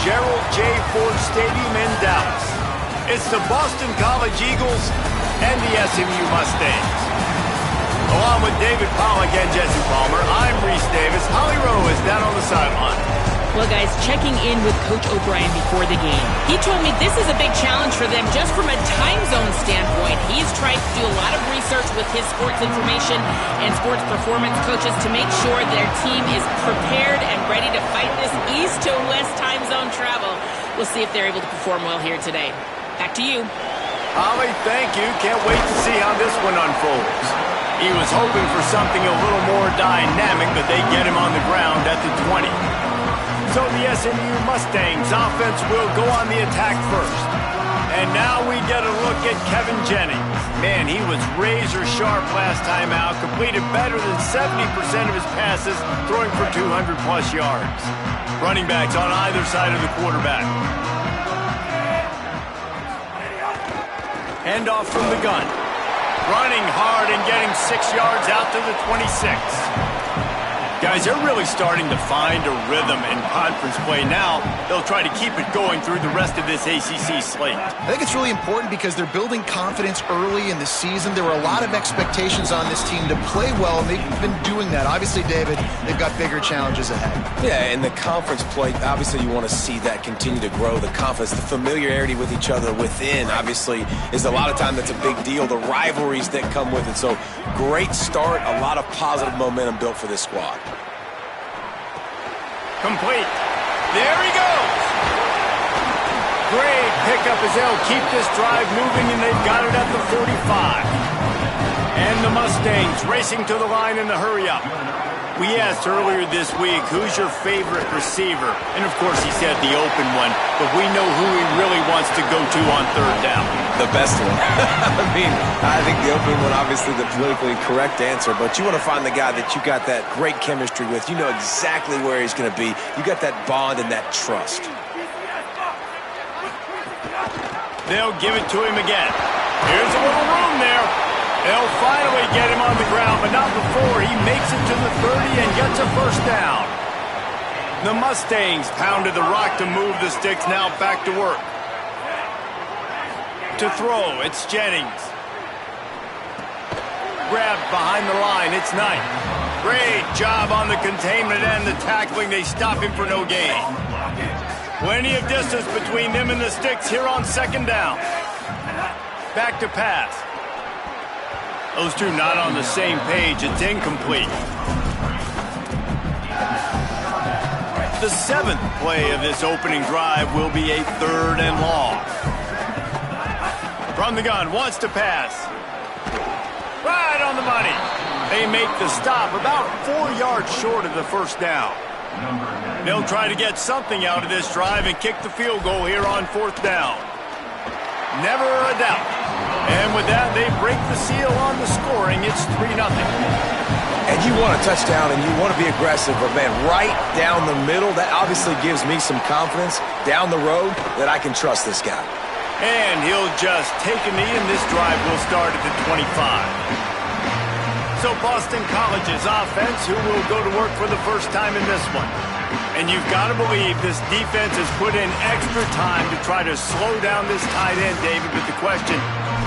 Gerald J. Ford Stadium in Dallas. It's the Boston College Eagles and the SMU Mustangs. Along with David Pollack and Jesse Palmer, I'm Reese Davis. Holly Rowe is down on the sideline. Well, guys, checking in with Coach O'Brien before the game. He told me this is a big challenge for them just from a time zone standpoint. He's tried to do a lot of research with his sports information and sports performance coaches to make sure their team is prepared and ready to fight this east to west time zone travel. We'll see if they're able to perform well here today. Back to you. Holly, thank you. Can't wait to see how this one unfolds. He was hoping for something a little more dynamic, but they get him on the ground at the 20. So the SMU Mustangs offense will go on the attack first. And now we get a look at Kevin Jennings. Man, he was razor sharp last time out, completed better than 70% of his passes, throwing for 200-plus yards. Running backs on either side of the quarterback. Handoff from the gun. Running hard and getting 6 yards out to the 26. Guys, they're really starting to find a rhythm in conference play now. They'll try to keep it going through the rest of this ACC slate. I think it's really important because they're building confidence early in the season. There were a lot of expectations on this team to play well, and they've been doing that. Obviously, David, they've got bigger challenges ahead. Yeah, in the conference play, obviously you want to see that continue to grow. The confidence, the familiarity with each other within, obviously, is a lot of time that's a big deal. The rivalries that come with it. So, great start, a lot of positive momentum built for this squad. Complete. There he goes. Great pickup as they'll keep this drive moving, and they've got it at the 45. And the Mustangs racing to the line in the hurry-up. We asked earlier this week, who's your favorite receiver? And, of course, he said the open one, but we know who he really wants to go to on third down. The best one. I think the open one, obviously the politically correct answer, but you want to find the guy that you got that great chemistry with. You know exactly where he's going to be. You got that bond and that trust. They'll give it to him again. Here's a little room there. They'll finally get him on the ground, but not before he makes it to the 30 and gets a first down. The Mustangs pounded the rock to move the sticks, now back to work. To throw, it's Jennings. Grabbed behind the line, it's Knight. Great job on the containment and the tackling. They stop him for no gain. Plenty of distance between them and the sticks here on second down. Back to pass. Those two not on the same page. It's incomplete. The seventh play of this opening drive will be a third and long. From the gun, wants to pass. Right on the money. They make the stop about 4 yards short of the first down. They'll try to get something out of this drive and kick the field goal here on fourth down. Never a doubt. And with that, they break the seal on the scoring. It's 3-0. And you want a touchdown and you want to be aggressive, but man, right down the middle, that obviously gives me some confidence down the road that I can trust this guy. And he'll just take a knee, and this drive will start at the 25. So Boston College's offense, who will go to work for the first time in this one. And you've got to believe this defense has put in extra time to try to slow down this tight end, David, with the question,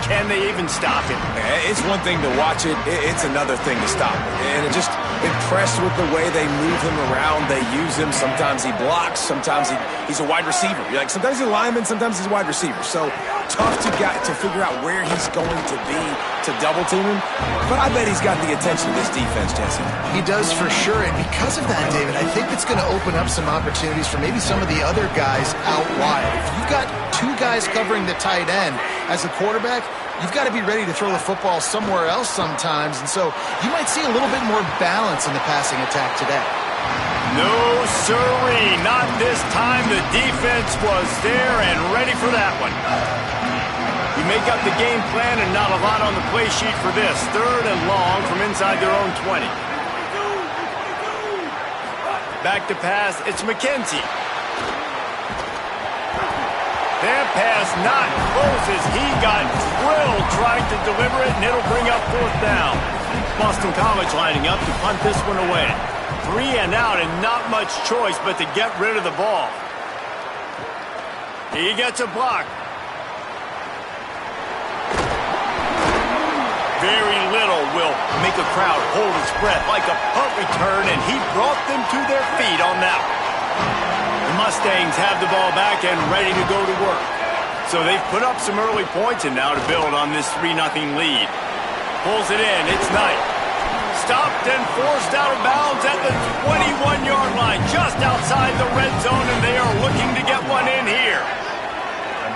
can they even stop him? It's one thing to watch it. It's another thing to stop it. And it just impressed with the way they move him around. They use him. Sometimes he blocks. Sometimes he's a wide receiver. You're like, sometimes he's a lineman. Sometimes he's a wide receiver. So tough to figure out where he's going to be to double team him. But I bet he's got the attention of this defense, Jesse. He does for sure. And because of that, David, I think it's going to open up some opportunities for maybe some of the other guys out wide. If you've got two guys covering the tight end as a quarterback, you've got to be ready to throw the football somewhere else sometimes. And so you might see a little bit more balance in the passing attack today. No, sirree. Not this time. The defense was there and ready for that one. You make up the game plan and not a lot on the play sheet for this. Third and long from inside their own 20. Back to pass. It's McKenzie. That pass not close as he got drilled trying to deliver it, and it'll bring up fourth down. Boston College lining up to punt this one away. 3 and out and not much choice but to get rid of the ball. He gets a block. Very little will make a crowd hold its breath like a punt return, and he brought them to their feet on that one. The Mustangs have the ball back and ready to go to work. So they've put up some early points, and now to build on this 3-0 lead. Pulls it in. It's Knight. Stopped and forced out of bounds at the 21-yard line, just outside the red zone, and they are looking to get one in here.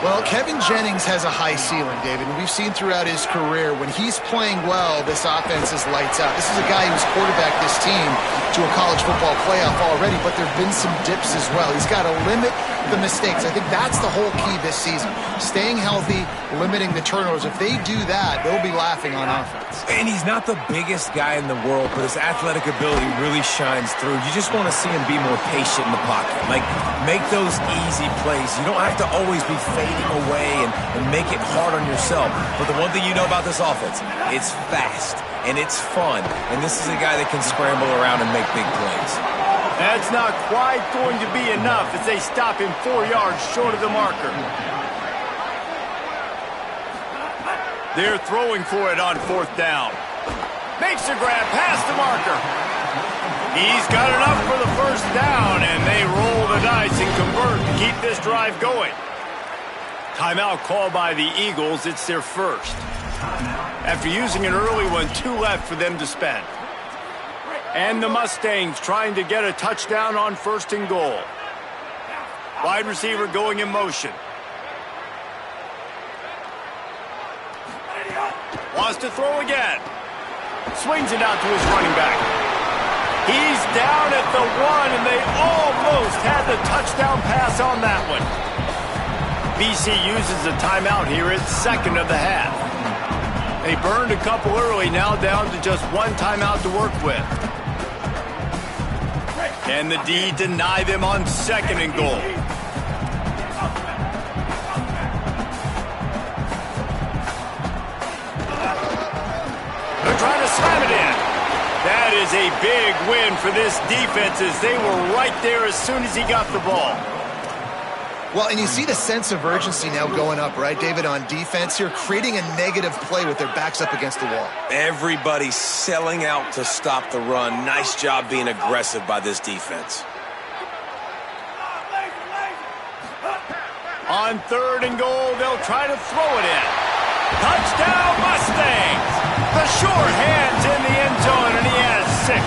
Well, Kevin Jennings has a high ceiling, David, and we've seen throughout his career when he's playing well, this offense is lights out. This is a guy who's quarterbacked this team to a college football playoff already, but there have been some dips as well. He's got to limit the mistakes. I think that's the whole key this season. Staying healthy, limiting the turnovers. If they do that, they'll be laughing on offense. And he's not the biggest guy in the world, but his athletic ability really shines through. You just want to see him be more patient in the pocket. Like, make those easy plays. You don't have to always be fading away and make it hard on yourself. But the one thing you know about this offense, it's fast and it's fun. And this is a guy that can scramble around and make big plays. That's not quite going to be enough as they stop him 4 yards short of the marker. They're throwing for it on 4th down. Makes a grab past the marker. He's got enough for the 1st down, and they roll the dice and convert to keep this drive going. Timeout called by the Eagles. It's their first. After using an early one, 2 left for them to spend. And the Mustangs trying to get a touchdown on 1st and goal. Wide receiver going in motion. Wants to throw again. Swings it out to his running back. He's down at the 1, and they almost had the touchdown pass on that one. BC uses a timeout here at 2nd of the half. They burned a couple early, now down to just 1 timeout to work with. Can the D deny them on 2nd and goal? They're trying to slam it in. That is a big win for this defense as they were right there as soon as he got the ball. Well, and you see the sense of urgency now going up, right, David, on defense here, creating a negative play with their backs up against the wall. Everybody's selling out to stop the run. Nice job being aggressive by this defense. On 3rd and goal, they'll try to throw it in. Touchdown, Mustangs! The short hand's in the end zone, and he has 6.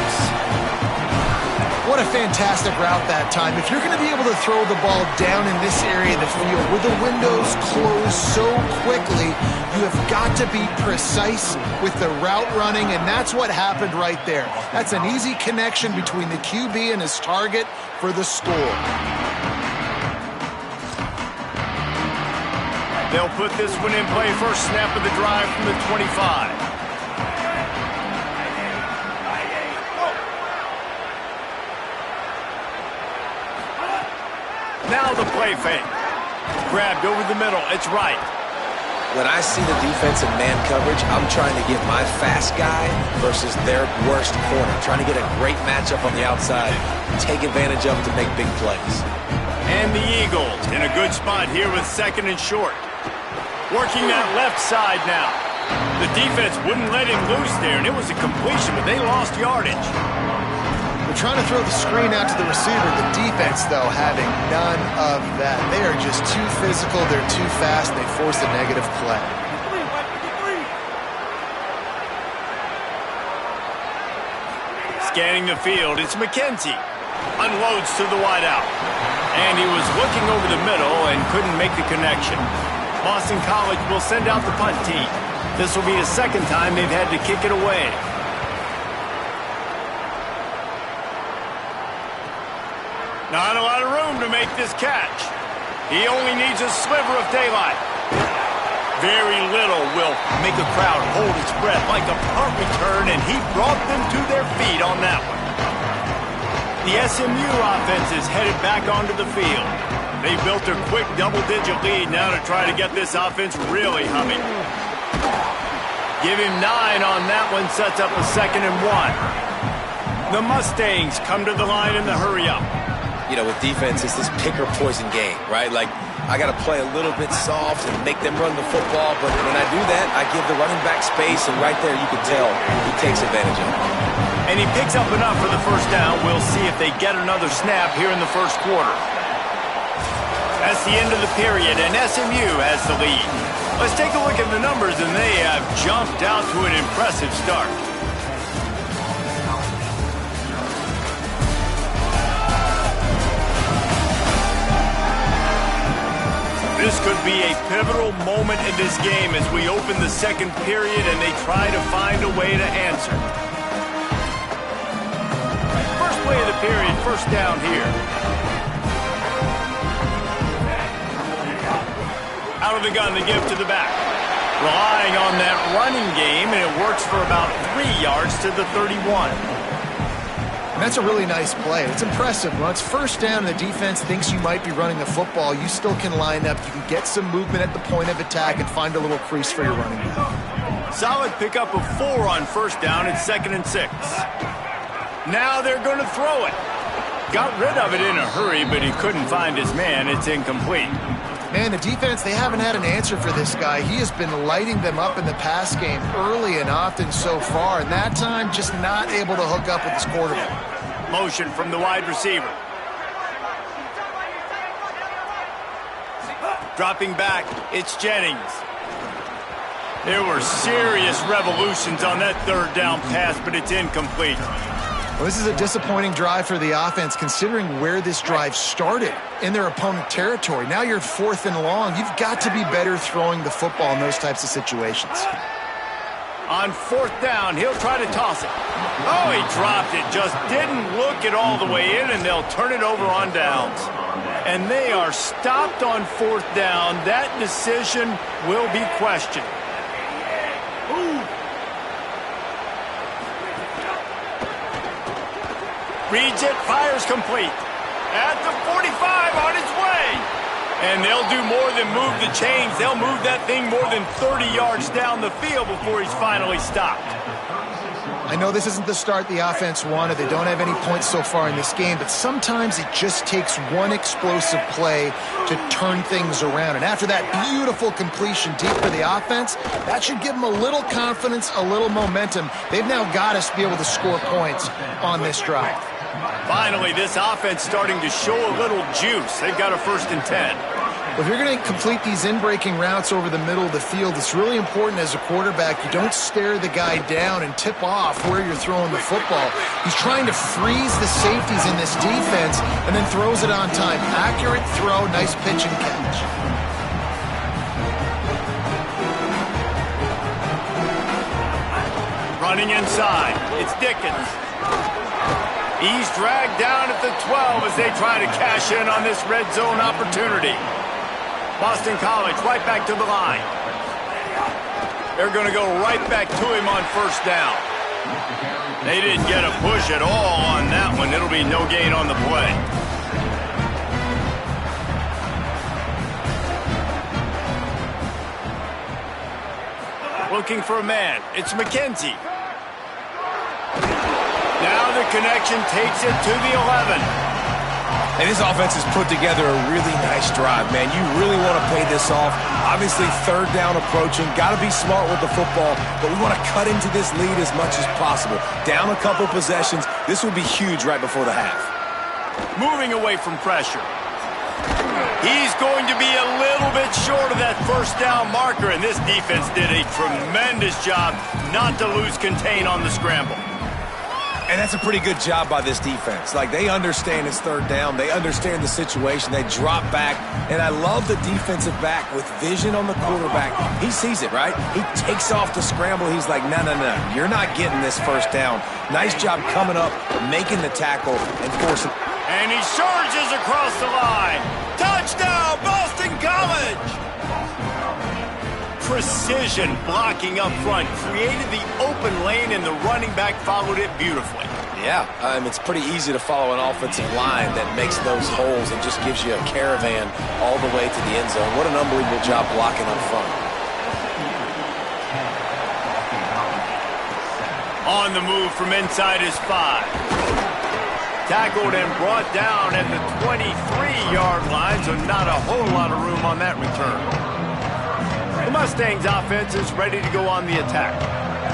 What a fantastic route that time. If you're going to be able to throw the ball down in this area of the field where the windows close so quickly, you have got to be precise with the route running, and that's what happened right there. That's an easy connection between the QB and his target for the score. They'll put this one in play. First snap of the drive from the 25. Now the play fake. Grabbed over the middle. It's right. When I see the defense in man coverage, I'm trying to get my fast guy versus their worst corner. Trying to get a great matchup on the outside, take advantage of it to make big plays. And the Eagles in a good spot here with 2nd and short. Working that left side now. The defense wouldn't let him loose there, and it was a completion, but they lost yardage. They're trying to throw the screen out to the receiver. The defense, though, having none of that. They are just too physical. They're too fast. They force a negative play. Scanning the field, it's McKenzie. Unloads to the wideout. And he was looking over the middle and couldn't make the connection. Boston College will send out the punt team. This will be the 2nd time they've had to kick it away. Not a lot of room to make this catch. He only needs a sliver of daylight. Very little will make a crowd hold its breath like a punt return, and he brought them to their feet on that one. The SMU offense is headed back onto the field. They built a quick double-digit lead now to try to get this offense really humming. Give him 9 on that one, sets up a 2nd and 1. The Mustangs come to the line in the hurry-up. you know, with defense, it's this pick or poison game, right? Like, I got to play a little bit soft and make them run the football, but when I do that, I give the running back space, and right there you can tell he takes advantage of it. And he picks up enough for the first down. We'll see if they get another snap here in the first quarter. That's the end of the period, and SMU has the lead. Let's take a look at the numbers, and they have jumped out to an impressive start. This could be a pivotal moment in this game as we open the second period and they try to find a way to answer. First play of the period, first down here. Out of the gun, the give to the back. Relying on that running game, and it works for about 3 yards to the 31. And that's a really nice play. It's impressive. When it's first down and the defense thinks you might be running the football, you still can line up. You can get some movement at the point of attack and find a little crease for your running back. Solid pickup of 4 on first down. It's 2nd and 6. Now they're going to throw it. Got rid of it in a hurry, but he couldn't find his man. It's incomplete. Man, the defense, they haven't had an answer for this guy. He has been lighting them up in the pass game early and often so far, and that time just not able to hook up with his quarterback. Motion from the wide receiver. Dropping back, it's Jennings. There were serious revolutions on that third down pass, but it's incomplete. Well, this is a disappointing drive for the offense, considering where this drive started in their opponent territory. Now you're 4th and long. You've got to be better throwing the football in those types of situations. On 4th down, he'll try to toss it. Oh, he dropped it. Just didn't look it all the way in, and they'll turn it over on downs. And they are stopped on 4th down. That decision will be questioned. Reads it, fires complete. At the 45, on its way. And they'll do more than move the chains. They'll move that thing more than 30 yards down the field before he's finally stopped. I know this isn't the start the offense wanted. They don't have any points so far in this game, but sometimes it just takes one explosive play to turn things around. And after that beautiful completion deep for the offense, that should give them a little confidence, a little momentum. They've now got us to be able to score points on this drive. Finally, this offense starting to show a little juice. They've got a 1st and 10. Well, if you're going to complete these in-breaking routes over the middle of the field, it's really important as a quarterback you don't stare the guy down and tip off where you're throwing the football. He's trying to freeze the safeties in this defense and then throws it on time. Accurate throw, nice pitch and catch. Running inside, it's Dickens. He's dragged down at the 12 as they try to cash in on this red zone opportunity. Boston College right back to the line. They're going to go right back to him on first down. They didn't get a push at all on that one. It'll be no gain on the play. Looking for a man. It's McKenzie. Now the connection takes it to the 11. And this offense has put together a really nice drive, man. You really want to pay this off. Obviously, 3rd down approaching. Got to be smart with the football, but we want to cut into this lead as much as possible. Down a couple possessions. This would be huge right before the half. Moving away from pressure. He's going to be a little bit short of that first down marker, and this defense did a tremendous job not to lose contain on the scramble. And that's a pretty good job by this defense. Like, they understand it's 3rd down. They understand the situation. They drop back. And I love the defensive back with vision on the quarterback. He sees it, right? He takes off the scramble. He's like, no, no, no. You're not getting this first down. Nice job coming up, making the tackle, and forcing. And he surges across the line. Touchdown, Boston College! Precision blocking up front created the open lane, and the running back followed it beautifully. Yeah, it's pretty easy to follow an offensive line that makes those holes and just gives you a caravan all the way to the end zone. What an unbelievable job blocking up front. On the move from inside his 5. Tackled and brought down at the 23-yard line, so not a whole lot of room on that return. The Mustangs offense is ready to go on the attack.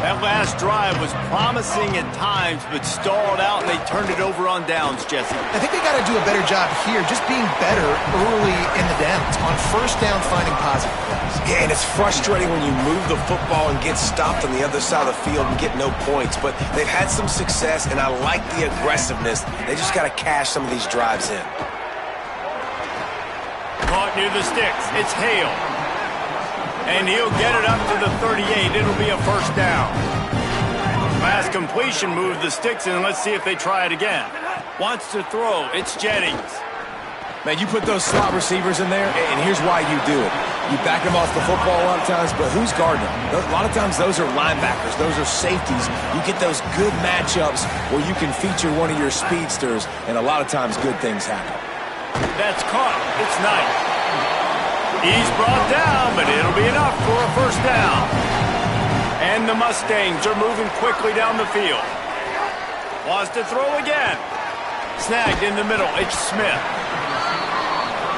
That last drive was promising at times, but stalled out, and they turned it over on downs, Jesse. I think they got to do a better job here, just being better early in the downs. On first down, finding positive plays. Yeah, and it's frustrating when you move the football and get stopped on the other side of the field and get no points. But they've had some success, and I like the aggressiveness. They just got to cash some of these drives in. Caught near the sticks. It's Hale. And he'll get it up to the 38. It'll be a first down. Last completion moved the sticks in. Let's see if they try it again. Wants to throw. It's Jennings. Man, you put those slot receivers in there, and here's why you do it. You back them off the football a lot of times, but who's guarding them? A lot of times those are linebackers. Those are safeties. You get those good matchups where you can feature one of your speedsters, and a lot of times good things happen. That's caught. It's Knight. He's brought down, but it'll be enough for a first down. And the Mustangs are moving quickly down the field. Wants to throw again. Snagged in the middle. It's Smith.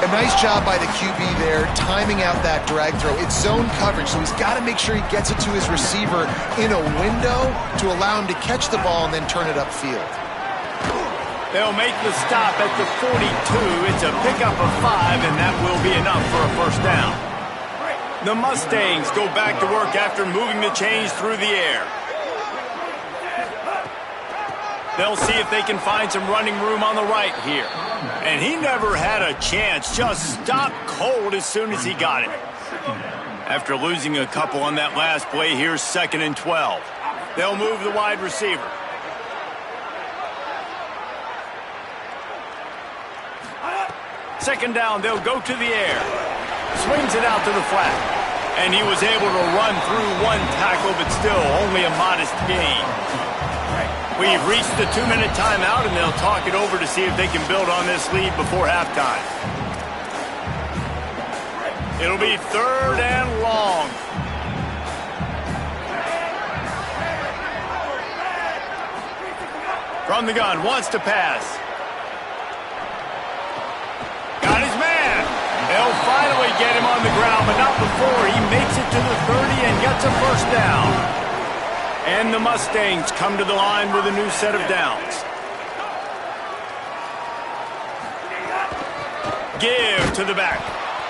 A nice job by the QB there, timing out that drag throw. It's zone coverage, so he's got to make sure he gets it to his receiver in a window to allow him to catch the ball and then turn it upfield. They'll make the stop at the 42. It's a pickup of 5, and that will be enough for a first down. The Mustangs go back to work after moving the chains through the air. They'll see if they can find some running room on the right here. And he never had a chance, just stopped cold as soon as he got it. After losing a couple on that last play, here's 2nd and 12. They'll move the wide receiver. Second down, they'll go to the air. Swings it out to the flat. And he was able to run through one tackle, but still only a modest gain. We've reached the 2-minute timeout, and they'll talk it over to see if they can build on this lead before halftime. It'll be 3rd and long. From the gun, wants to pass. Got his man. They'll finally get him on the ground, but not before he makes it to the 30 and gets a first down. And the Mustangs come to the line with a new set of downs. Give to the back.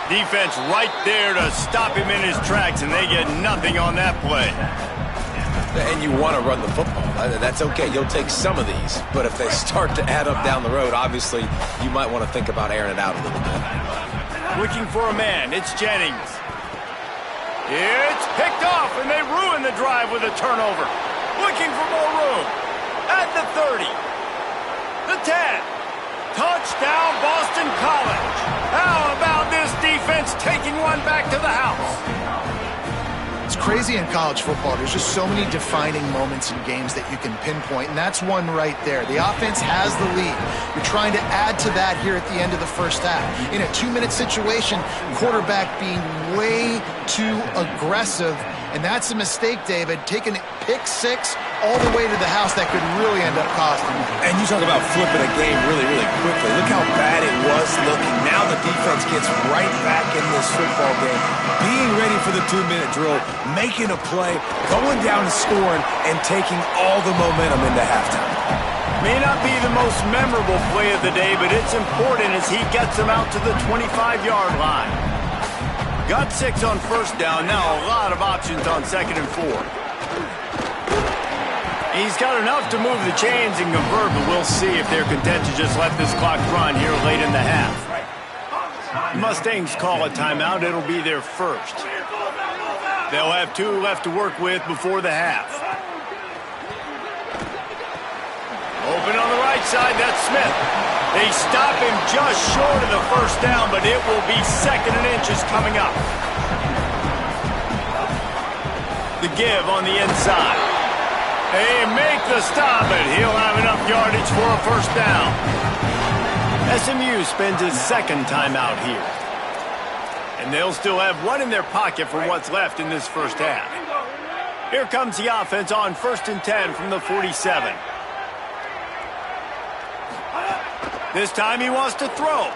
Defense right there to stop him in his tracks, and they get nothing on that play. And you want to run the football. That's okay. You'll take some of these. But if they start to add up down the road, obviously, you might want to think about airing it out a little bit. Looking for a man. It's Jennings. It's picked off, and they ruin the drive with a turnover. Looking for more room. At the 30. The 10. Touchdown, Boston College. How about this defense taking one back to the house? It's crazy in college football. There's just so many defining moments in games that you can pinpoint, and that's one right there. The offense has the lead. You're trying to add to that here at the end of the first half. In a 2-minute situation, quarterback being way too aggressive, and that's a mistake, David. Taking pick 6 all the way to the house, that could really end up costing you. And you talk about flipping a game really, really quickly. Look how bad it was looking. Now the defense gets right back in this football game. Being ready for the 2-minute drill, making a play, going down and scoring, and taking all the momentum into halftime. May not be the most memorable play of the day, but it's important as he gets them out to the 25-yard line. Got 6 on first down, now a lot of options on 2nd and 4. He's got enough to move the chains and convert, but we'll see if they're content to just let this clock run here late in the half. Mustangs call a timeout. It'll be their first. They'll have 2 left to work with before the half. Open on the right side, that's Smith. They stop him just short of the first down, but it will be 2nd and inches coming up. The give on the inside. They make the stop, and he'll have enough yardage for a first down. SMU spends his 2nd timeout here. And they'll still have 1 in their pocket for what's left in this first half. Here comes the offense on 1st and 10 from the 47. This time he wants to throw.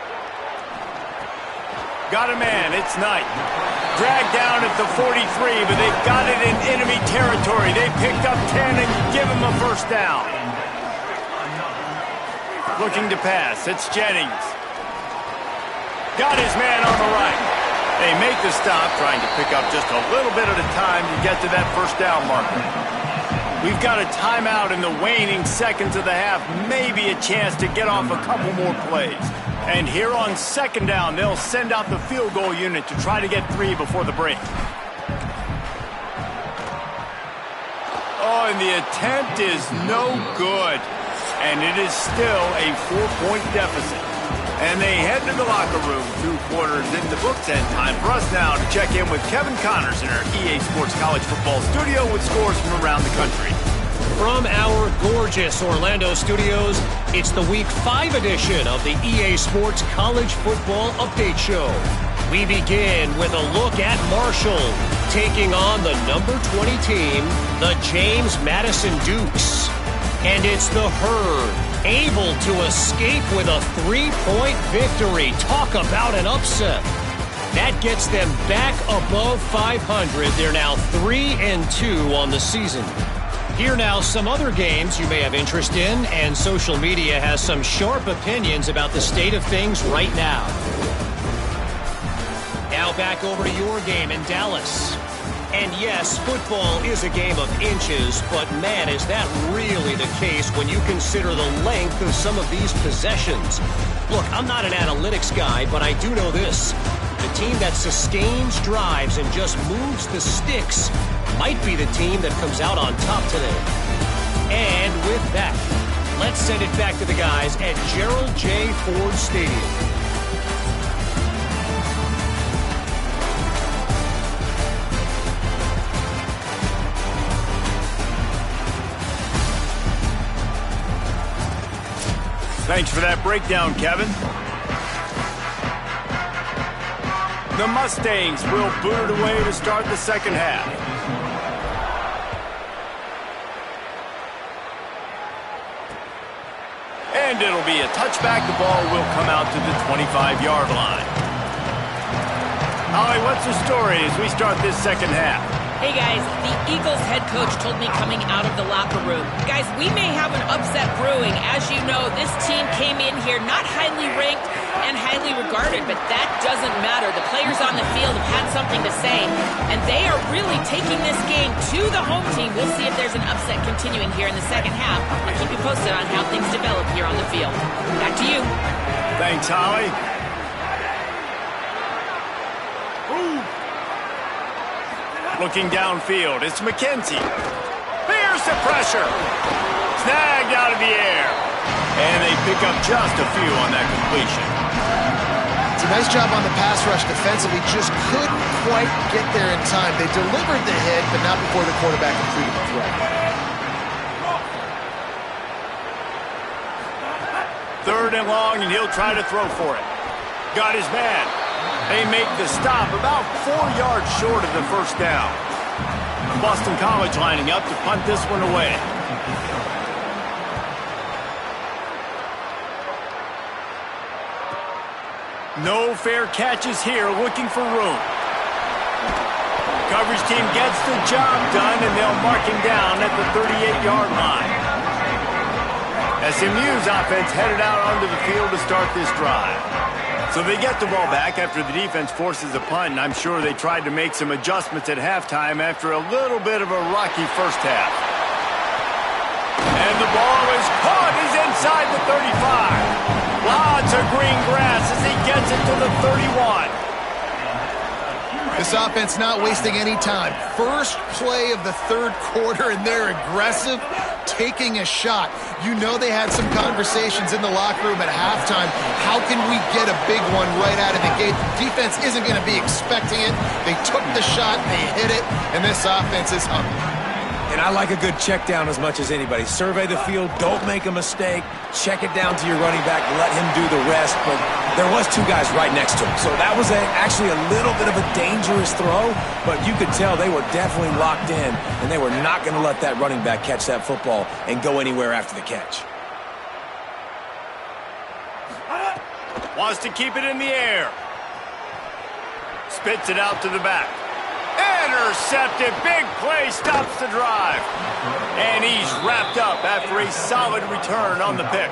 Got a man, it's Knight. Dragged down at the 43, but they've got it in enemy territory. They picked up 10 and give him a first down. Looking to pass, it's Jennings. Got his man on the right. They make the stop, trying to pick up just a little bit at a time to get to that first down marker. We've got a timeout in the waning seconds of the half, maybe a chance to get off a couple more plays. And here on second down, they'll send out the field goal unit to try to get 3 before the break. Oh, and the attempt is no good. And it is still a 4-point deficit. And they head to the locker room, 2 quarters in the books, and time for us now to check in with Kevin Connors in our EA Sports College Football studio with scores from around the country. From our gorgeous Orlando studios, it's the Week 5 edition of the EA Sports College Football Update Show. We begin with a look at Marshall, taking on the number 20 team, the James Madison Dukes. And it's the Herd, able to escape with a 3-point victory. Talk about an upset. That gets them back above 500. They're now 3-2 on the season. Here now, some other games you may have interest in, and social media has some sharp opinions about the state of things right now. Now back over to your game in Dallas. And yes, football is a game of inches, but man, is that really the case when you consider the length of some of these possessions. Look, I'm not an analytics guy, but I do know this. The team that sustains drives and just moves the sticks might be the team that comes out on top today. And with that, let's send it back to the guys at Gerald J. Ford Stadium. Thanks for that breakdown, Kevin. The Mustangs will boot it away to start the second half. And it'll be a touchback. The ball will come out to the 25-yard line. Holly, what's the story as we start this second half? Hey guys, the Eagles head coach told me coming out of the locker room, guys, we may have an upset brewing. As you know, this team came in here not highly ranked and highly regarded, but that doesn't matter. The players on the field have had something to say, and they are really taking this game to the home team. We'll see if there's an upset continuing here in the second half. I'll keep you posted on how things develop here on the field. Back to you. Thanks, Holly. Looking downfield, it's McKenzie. Here's the pressure. Snagged out of the air. And they pick up just a few on that completion. It's a nice job on the pass rush defensively. Just couldn't quite get there in time. They delivered the hit, but not before the quarterback completed the throw. Third and long, and he'll try to throw for it. Got his man. They make the stop about 4 yards short of the first down. Boston College lining up to punt this one away. No fair catches here, looking for room. Coverage team gets the job done, and they'll mark him down at the 38-yard line. SMU's offense headed out onto the field to start this drive. So they get the ball back after the defense forces a punt, and I'm sure they tried to make some adjustments at halftime after a little bit of a rocky first half. And the ball is caught. He's inside the 35. Lots of green grass as he gets it to the 31. This offense not wasting any time. First play of the third quarter, and they're aggressive, taking a shot. You know they had some conversations in the locker room at halftime. How can we get a big one right out of the gate? The defense isn't going to be expecting it. They took the shot, they hit it, and this offense is hungry. And I like a good check down as much as anybody. Survey the field, don't make a mistake, check it down to your running back, let him do the rest. But there was 2 guys right next to him. So that was actually a little bit of a dangerous throw, but you could tell they were definitely locked in, and they were not going to let that running back catch that football and go anywhere after the catch. Wants to keep it in the air. Spits it out to the back. Intercepted. Big play. Stops the drive. And he's wrapped up after a solid return on the pick.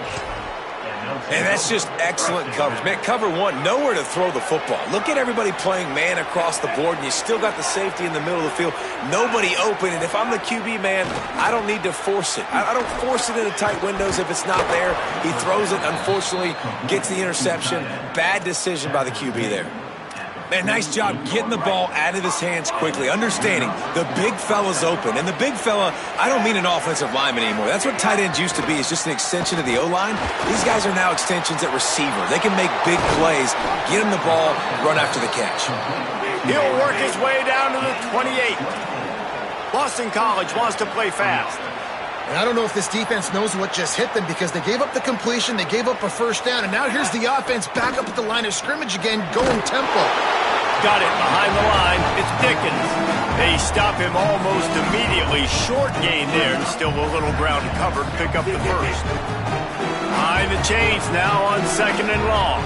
And that's just excellent coverage. Man, cover one, nowhere to throw the football. Look at everybody playing man across the board, and you still got the safety in the middle of the field. Nobody open, and if I'm the QB, man, I don't need to force it. I don't force it into tight windows if it's not there. He throws it, unfortunately, gets the interception. Bad decision by the QB there. Man, nice job getting the ball out of his hands quickly, understanding the big fella's open. And the big fella, I don't mean an offensive lineman anymore. That's what tight ends used to be. It's just an extension of the O-line. These guys are now extensions at receiver. They can make big plays, get him the ball, run after the catch. He'll work his way down to the 28. Boston College wants to play fast. And I don't know if this defense knows what just hit them because they gave up the completion, they gave up a first down, and now here's the offense back up at the line of scrimmage again, going tempo. Got it behind the line. It's Dickens. They stop him almost immediately. Short gain there, and still a little ground covered. Pick up the first. Behind the chains now on 2nd and long.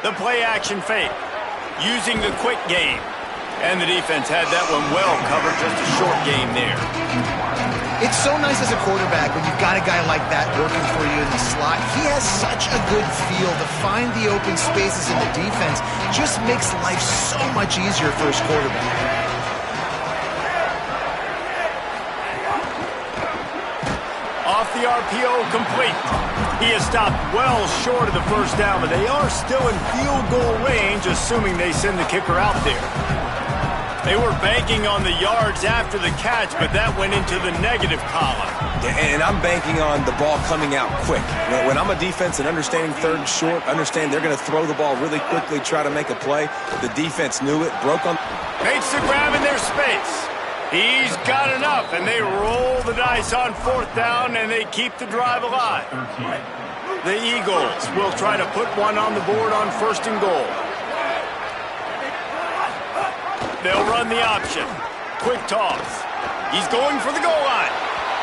The play action fake. Using the quick game. And the defense had that one well covered, just a short game there. It's so nice as a quarterback when you've got a guy like that working for you in the slot. He has such a good feel to find the open spaces in the defense. Just makes life so much easier for his quarterback. Off the RPO, complete. He is stopped well short of the first down, but they are still in field goal range, assuming they send the kicker out there. They were banking on the yards after the catch, but that went into the negative column. And I'm banking on the ball coming out quick. When I'm a defense and understanding 3rd and short, understand they're going to throw the ball really quickly, try to make a play. The defense knew it, broke on. Makes the grab in their space. He's got enough, and they roll the dice on 4th down, and they keep the drive alive. The Eagles will try to put one on the board on 1st and goal. They'll run the option. Quick toss. He's going for the goal line.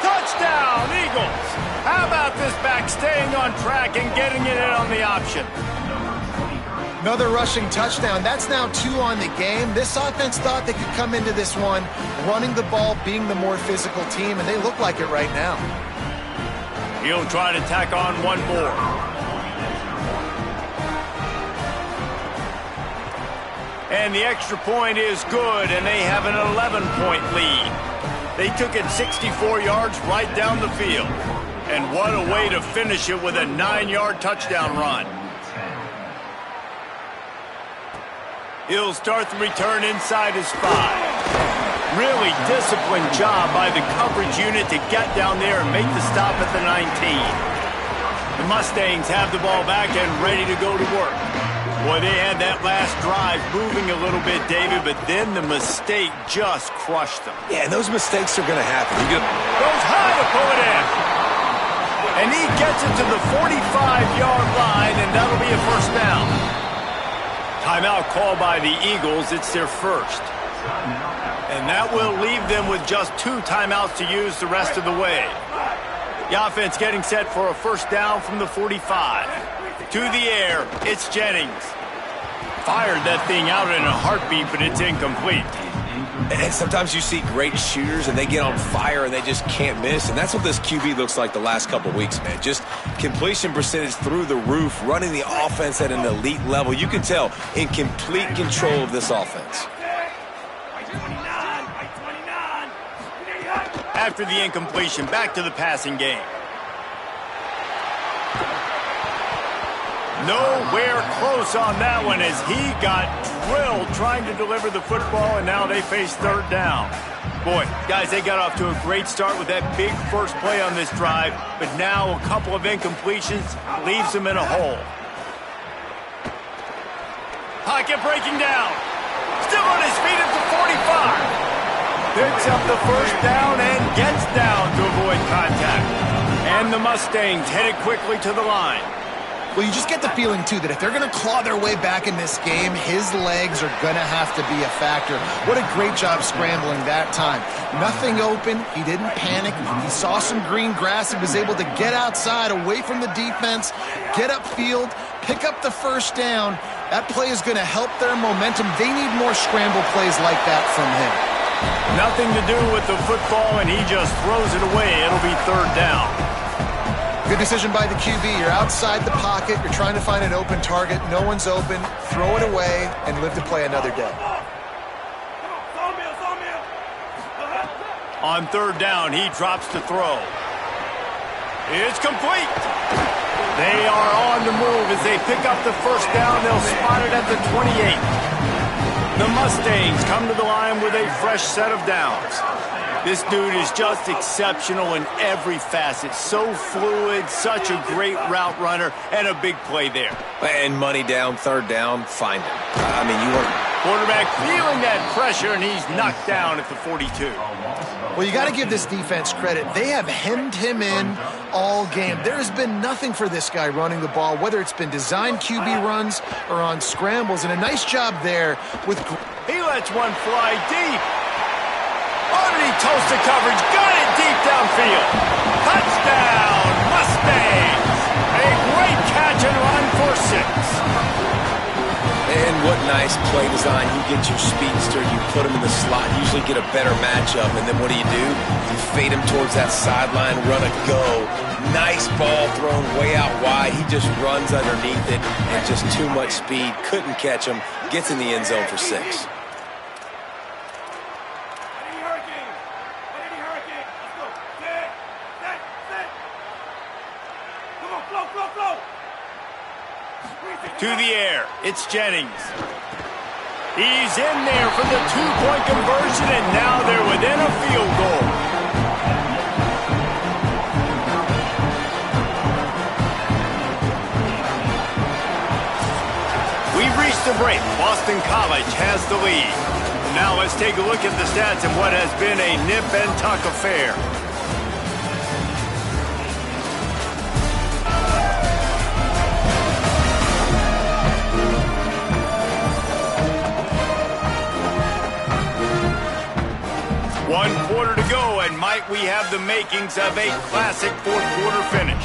Touchdown, Eagles. How about this back staying on track and getting it in on the option? Another rushing touchdown. That's now 2 on the game. This offense thought they could come into this one running the ball, being the more physical team, and they look like it right now. He'll try to tack on one more. And the extra point is good, and they have an 11-point lead. They took it 64 yards right down the field. And what a way to finish it with a 9-yard touchdown run. He'll start the return inside his 5. Really disciplined job by the coverage unit to get down there and make the stop at the 19. The Mustangs have the ball back and ready to go to work. Boy, they had that last drive moving a little bit, David, but then the mistake just crushed them. Yeah, and those mistakes are going to happen. Goes high to pull it in. And he gets it to the 45-yard line, and that'll be a first down. Timeout called by the Eagles. It's their first. And that will leave them with just 2 timeouts to use the rest of the way. The offense getting set for a first down from the 45. To the air, it's Jennings. Fired that thing out in a heartbeat, but it's incomplete. And sometimes you see great shooters, and they get on fire, and they just can't miss. And that's what this QB looks like the last couple weeks, man. Just completion percentage through the roof, running the offense at an elite level. You can tell in complete control of this offense. After the incompletion, back to the passing game. Nowhere close on that one as he got drilled trying to deliver the football, and now they face 3rd down. Boy, guys, they got off to a great start with that big first play on this drive, but now a couple of incompletions leaves them in a hole. Pocket breaking down. Still on his feet at the 45. Picks up the first down and gets down to avoid contact. And the Mustangs headed quickly to the line. Well, you just get the feeling, too, that if they're going to claw their way back in this game, his legs are going to have to be a factor. What a great job scrambling that time. Nothing open. He didn't panic. He saw some green grass. He was able to get outside, away from the defense, get upfield, pick up the first down. That play is going to help their momentum. They need more scramble plays like that from him. Nothing to do with the football, and he just throws it away. It'll be third down. Good decision by the QB. You're outside the pocket. You're trying to find an open target. No one's open. Throw it away and live to play another day. On third down, he drops to throw. It's complete. They are on the move as they pick up the first down. They'll spot it at the 28. The Mustangs come to the line with a fresh set of downs. This dude is just exceptional in every facet. So fluid, such a great route runner, and a big play there. And money down, third down, find him. I mean, you want... Quarterback feeling that pressure, and he's knocked down at the 42. Well, you got to give this defense credit. They have hemmed him in all game. There has been nothing for this guy running the ball, whether it's been designed QB runs or on scrambles, and a nice job there with... He lets one fly deep. Underneath toasted coverage, got it deep downfield. Touchdown, Mustangs! A great catch and run for 6. And what nice play design. You get your speedster, you put him in the slot, usually get a better matchup, and then what do? You fade him towards that sideline, run a go. Nice ball thrown way out wide. He just runs underneath it, and just too much speed. Couldn't catch him. Gets in the end zone for 6. To the air, it's Jennings. He's in there for the two-point conversion, and now they're within a field goal. We've reached the break. Boston College has the lead. Now let's take a look at the stats of what has been a nip-and-tuck affair. One quarter to go, and might we have the makings of a classic fourth-quarter finish.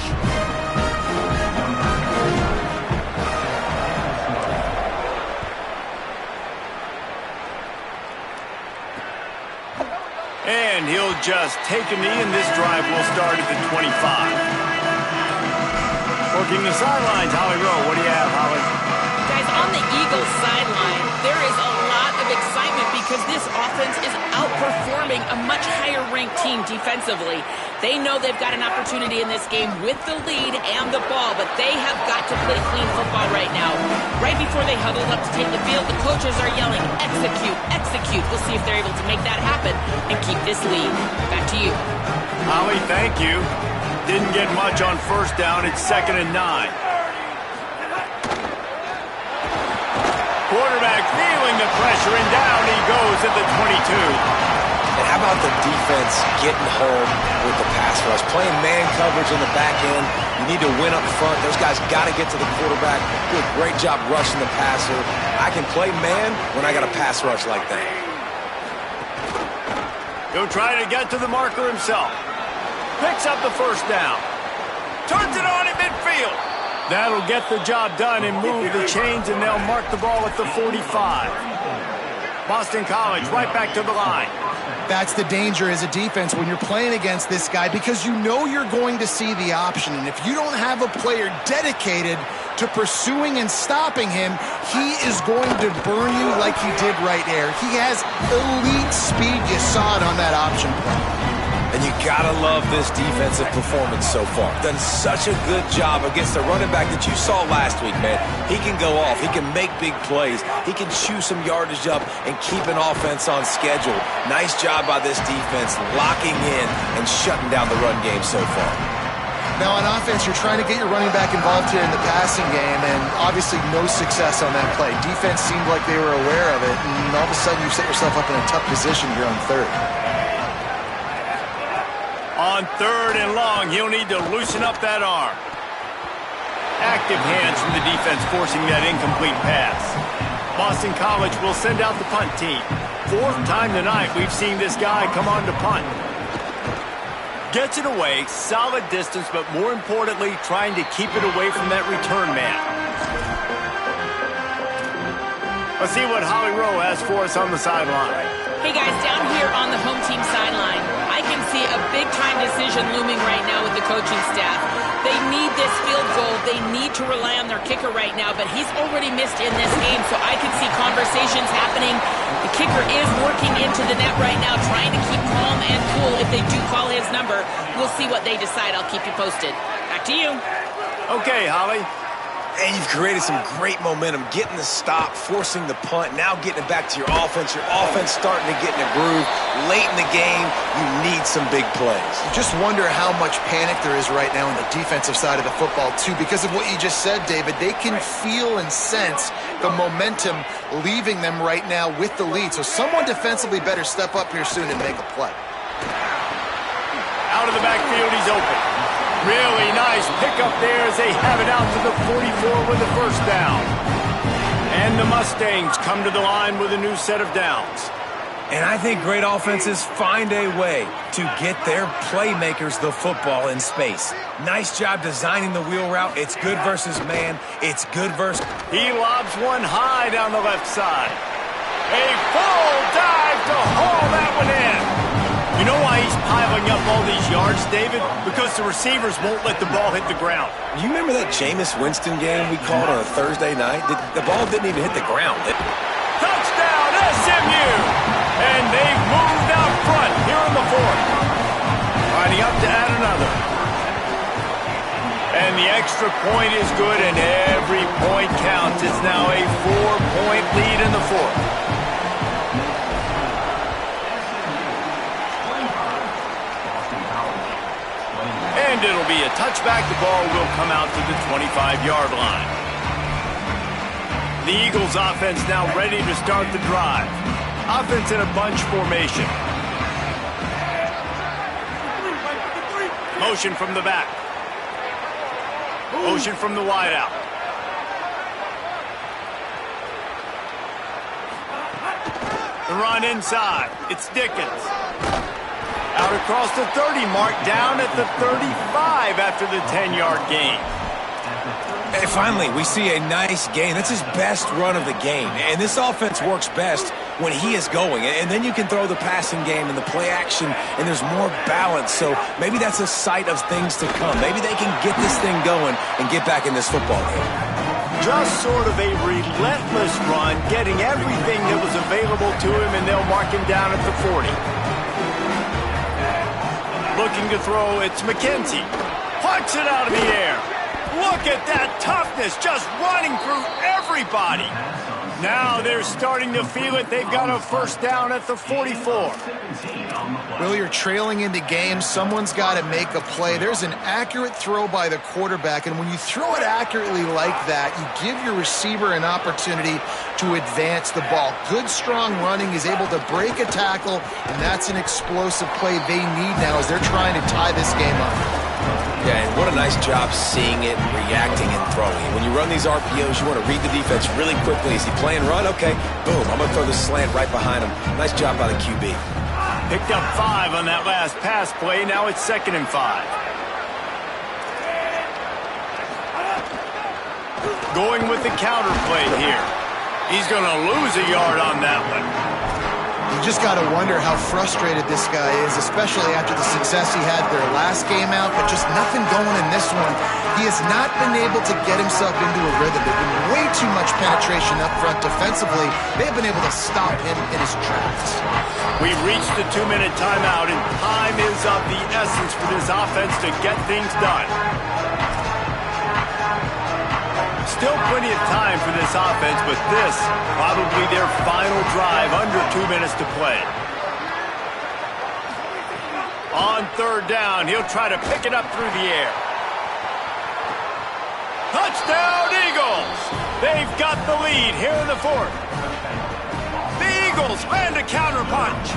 And he'll just take a knee, and this drive will start at the 25. Working the sidelines, Holly Rowe. What do you have, Holly? Guys, on the Eagles sideline, there is a lot of excitement because this offense is outperforming a much higher-ranked team defensively. They know they've got an opportunity in this game with the lead and the ball, but they have got to play clean football right now. Right before they huddled up to take the field, the coaches are yelling, execute, execute. We'll see if they're able to make that happen and keep this lead. Back to you. Holly, thank you. Didn't get much on first down. It's 2nd and 9. Quarterback feeling the pressure, and down he goes at the 22. And how about the defense getting home with the pass rush? Playing man coverage in the back end. You need to win up front. Those guys got to get to the quarterback. Do a great job rushing the passer. I can play man when I got a pass rush like that. He'll try to get to the marker himself. Picks up the first down. Turns it on in midfield. That'll get the job done and move the chains, and they'll mark the ball at the 45. Boston College right back to the line. That's the danger as a defense when you're playing against this guy, because you know you're going to see the option. And if you don't have a player dedicated to pursuing and stopping him, he is going to burn you like he did right there. He has elite speed. You saw it on that option play. And you gotta love this defensive performance so far. Done such a good job against the running back that you saw last week, man. He can go off. He can make big plays. He can chew some yardage up and keep an offense on schedule. Nice job by this defense locking in and shutting down the run game so far. Now on offense, you're trying to get your running back involved here in the passing game, and obviously no success on that play. Defense seemed like they were aware of it, and all of a sudden you set yourself up in a tough position here on third. On 3rd and long, he'll need to loosen up that arm. Active hands from the defense forcing that incomplete pass. Boston College will send out the punt team. Fourth time tonight we've seen this guy come on to punt. Gets it away, solid distance, but more importantly, trying to keep it away from that return man. Let's see what Holly Rowe has for us on the sideline. Hey guys, down here on the home team sideline, I can see a big-time decision looming right now with the coaching staff. They need this field goal. They need to rely on their kicker right now, but he's already missed in this game, so I can see conversations happening. The kicker is working into the net right now, trying to keep calm and cool. If they do call his number, we'll see what they decide. I'll keep you posted. Back to you. Okay, Holly. And you've created some great momentum, getting the stop, forcing the punt, now getting it back to your offense. Your offense starting to get in a groove. Late in the game, you need some big plays. You just wonder how much panic there is right now on the defensive side of the football, too, because of what you just said, David. They can feel and sense the momentum leaving them right now with the lead. So someone defensively better step up here soon and make a play. Out of the backfield, he's open. Really nice pickup there as they have it out to the 44 with the first down. And the Mustangs come to the line with a new set of downs. And I think great offenses find a way to get their playmakers the football in space. Nice job designing the wheel route. It's good versus man. It's good versus... He lobs one high down the left side. A full dive to haul that one in. You know why he's piling up all these yards, David? Because the receivers won't let the ball hit the ground. You remember that Jameis Winston game we called on a Thursday night? The ball didn't even hit the ground. Touchdown, SMU! And they've moved out front here in the fourth. Lining up to add another. And the extra point is good, and every point counts. It's now a 4-point lead in the fourth. And it'll be a touchback. The ball will come out to the 25-yard line. The Eagles offense now ready to start the drive. Offense in a bunch formation. Motion from the back. Motion from the wide out. The run inside. It's Dickens. Out across the 30 mark, down at the 35 after the 10-yard gain. And finally, we see a nice gain. That's his best run of the game. And this offense works best when he is going. And then you can throw the passing game and the play action, and there's more balance. So maybe that's a sight of things to come. Maybe they can get this thing going and get back in this football game. Just sort of a relentless run, getting everything that was available to him, and they'll mark him down at the 40. Looking to throw, it's McKenzie. Punts it out of the air. Look at that toughness, just running through everybody. Now they're starting to feel it. They've got a first down at the 44. Well, you're trailing into games. Someone's got to make a play. There's an accurate throw by the quarterback, and when you throw it accurately like that, you give your receiver an opportunity to advance the ball. Good, strong running. He's able to break a tackle, and that's an explosive play they need now as they're trying to tie this game up. Yeah, and what a nice job seeing it, reacting, and throwing. When you run these RPOs, you want to read the defense really quickly. Is he playing run? Okay, boom, I'm going to throw the slant right behind him. Nice job by the QB. Picked up 5 on that last pass play. Now it's 2nd and 5. Going with the counter play here. He's going to lose a yard on that one. You just got to wonder how frustrated this guy is, especially after the success he had their last game out, but just nothing going in this one. He has not been able to get himself into a rhythm. There's been way too much penetration up front defensively. They have been able to stop him in his tracks. We've reached the 2-minute timeout, and time is of the essence for this offense to get things done. Still plenty of time for this offense, but this probably their final drive, under 2 minutes to play. On 3rd down, he'll try to pick it up through the air. Touchdown, Eagles! They've got the lead here in the 4th. The Eagles land a counterpunch.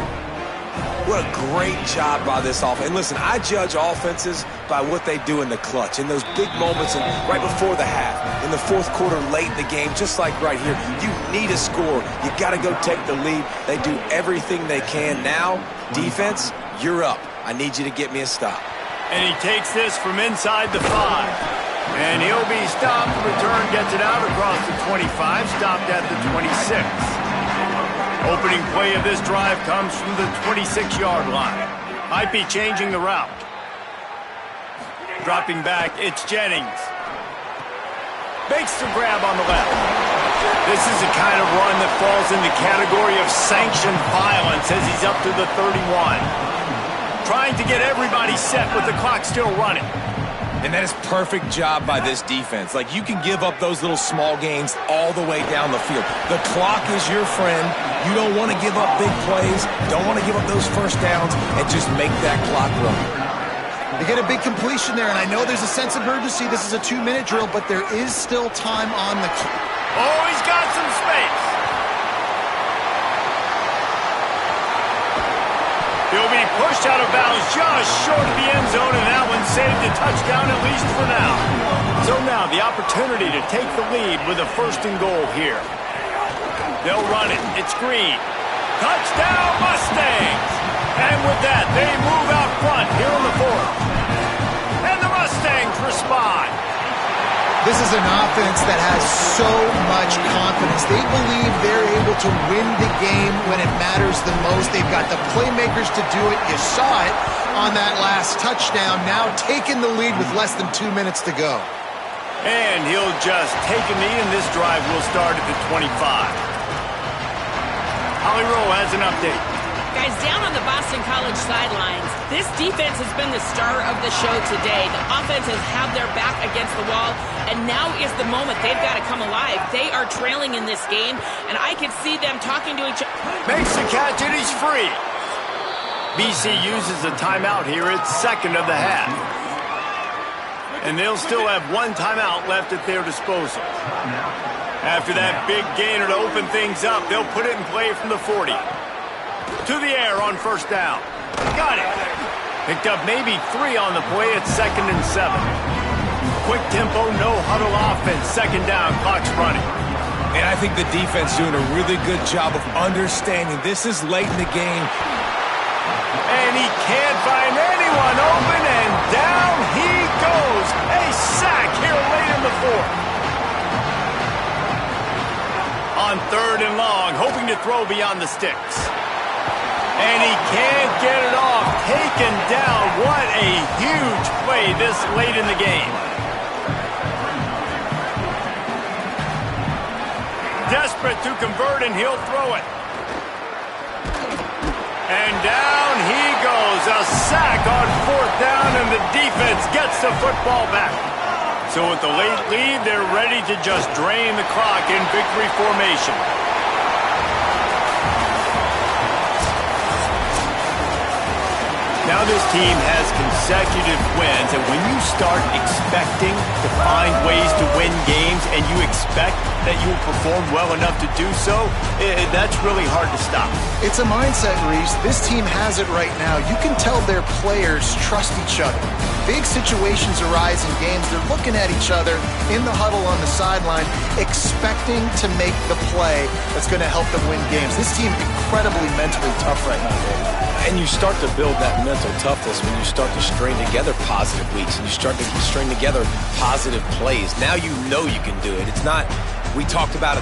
What a great job by this offense. And listen, I judge offenses by what they do in the clutch, in those big moments and right before the half, in the fourth quarter, late in the game, just like right here. You need a score. You got to go take the lead. They do everything they can. Now, defense, you're up. I need you to get me a stop. And he takes this from inside the 5. And he'll be stopped. Return gets it out across the 25, stopped at the 26. Opening play of this drive comes from the 26-yard line. Might be changing the route. Dropping back, it's Jennings. Makes the grab on the left. This is the kind of run that falls in the category of sanctioned violence as he's up to the 31. Trying to get everybody set with the clock still running. And that is perfect job by this defense. Like, you can give up those little small gains all the way down the field. The clock is your friend. You don't want to give up big plays. Don't want to give up those first downs and just make that clock run. They get a big completion there, and I know there's a sense of urgency. This is a 2-minute drill, but there is still time on the clock. Oh, he's got some space. He'll be pushed out of bounds just short of the end zone, and that one saved a touchdown, at least for now. So now the opportunity to take the lead with a 1st and goal here. They'll run it. It's Green. Touchdown, Mustangs! And with that, they move out front here in the 4th. And the Mustangs respond. This is an offense that has so much confidence. They believe they're able to win the game when it matters the most. They've got the playmakers to do it. You saw it on that last touchdown. Now taking the lead with less than 2 minutes to go. And he'll just take a knee, and this drive will start at the 25. Holly Rowe has an update. Guys, down on the Boston College sidelines, this defense has been the star of the show today. The offense has had their back against the wall, and now is the moment they've got to come alive. They are trailing in this game, and I can see them talking to each other. Makes the catch, and he's free. BC uses a timeout here. It's 2nd of the half. And they'll still have 1 timeout left at their disposal. After that big gainer to open things up, they'll put it in play from the 40. To the air on 1st down. Got it. Picked up maybe 3 on the play at 2nd and 7. Quick tempo, no huddle offense. 2nd down, clock's running. And I think the defense doing a really good job of understanding this is late in the game. And he can't find anyone open, and down he goes. A sack here late in the 4th. On 3rd and long, hoping to throw beyond the sticks. And he can't get it off. Taken down. What a huge play this late in the game. Desperate to convert, and he'll throw it. And down he goes. A sack on 4th down, and the defense gets the football back. So with the late lead, they're ready to just drain the clock in victory formation. Now this team has consecutive wins, and when you start expecting to find ways to win games and you expect that you will perform well enough to do so, that's really hard to stop. It's a mindset, Reese. This team has it right now. You can tell their players trust each other. Big situations arise in games. They're looking at each other in the huddle on the sideline, expecting to make the play that's going to help them win games. This team incredibly mentally tough right now, Dave. And you start to build that mental toughness when you start to string together positive weeks and you start to string together positive plays. Now you know you can do it. It's not, we talked about it